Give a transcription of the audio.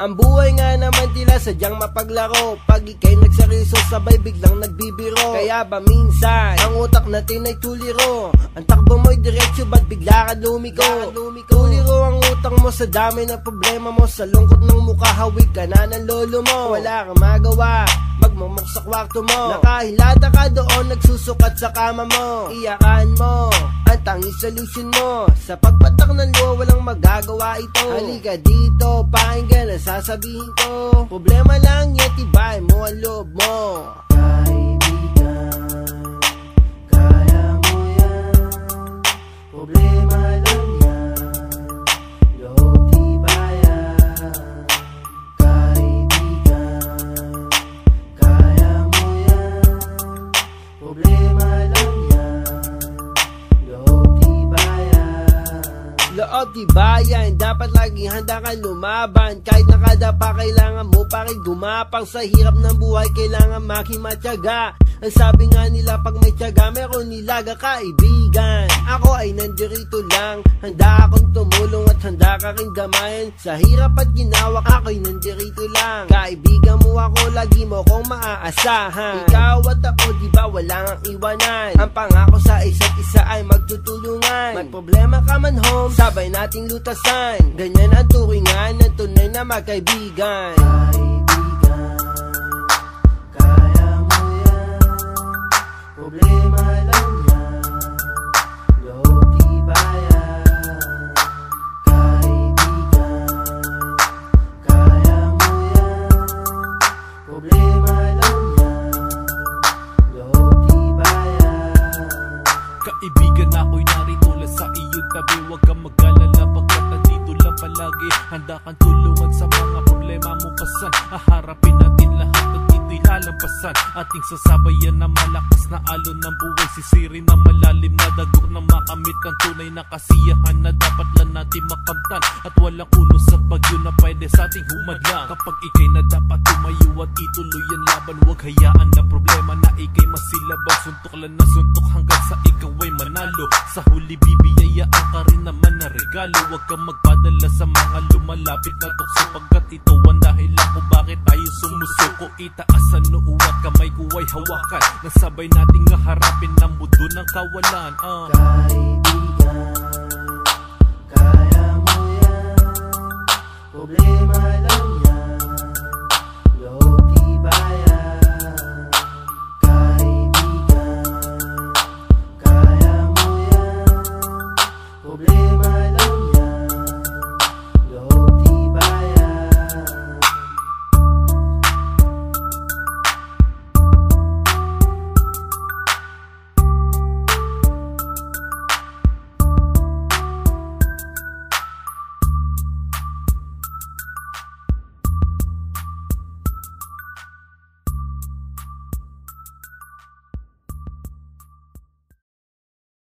Ang buhay nga naman tila sadyang mapaglaro. Pag ikay nagseriso sabay biglang nagbibiro. Kaya ba minsan ang utak natin ay tuliro? Ang takbo mo'y diretsyo ba't bigla ka lumiko? Tuliro ang utak mo sa dami ng problema mo. Sa lungkot ng mukha hawig ka na ng lolo mo. Wala kang magawa, magmamok sa kwarto mo. Nakahilata ka doon, nagsusukat sa kama mo. Iyakan mo ang tanging solusyon mo. Sa pagpatak ng luha walang magagawa ito. Halika dito, pakinggan ang sasabihin ko. Problema lang yan, tibay mo ang loob mo. Kaibigan, kaya mo yan. Problema lang yan, loob tibayan. Kaibigan, kaya mo yan. Problema lang yan, loob tibayan. Loob tibayan, dapat laging handa kang lumaban. Kahit nakadapa, kailangan mo pa rin gumapang. Sa hirap ng buhay, kailangan makimatyaga. Ang sabi nga nila, pag may tiyaga, meron nilaga. Kaibigan, ako ay nandirito lang. Handa akong tumulong at handa ka rin gamayan. Sa hirap at ginawak, ako'y nandirito lang. Kaibigan mo ako, lagi mo kong maaasahan. Ikaw at ako, diba walang ang iwanan. Ang pangako sa isa't isa ay magtutulungan. May problema ka man home, sabay nating lutasan. Ganyan ang turingan ng tunay na magkaibigan. Kaibigan, kaya mo yan. Problema lang yan, loob tibayan. Kaibigan, kaya mo yan. Problema lang yan, loob tibayan. Kaibigan, ako'y narito lang sa iyong tabi. Huwag kang mag-alala pagkat nandito lang palagi. Handa kang tulungan sa mga problema mo pasan. Haharapin natin lahat at ito'y lalampasan. Ating sasabayan na malakas na alon ng buhay. Sisirin na malalim na dagok na makamit ang tunay na kasiyahan na dapat lang natin makamtan. At walang unos at bagyo na pwede sa ating humadlang. Kapag ikay na dapat tumayo at ituloy ang laban, huwag hayaan na problema na ikay masilabang. Suntok lang na suntok hanggang sa ikaw ay manalo. Sa huli bibiyayaan ka rin naman na regalo. Huwag kang magpadala sa mga lumalapit na tukso, pagkat ito ang dahilan kung bakit tayo sumusuko. Itaas ang noo at kamay ko ay hawakan, nasabay nating harapin ang mundo ng kawalan. Kaibigan,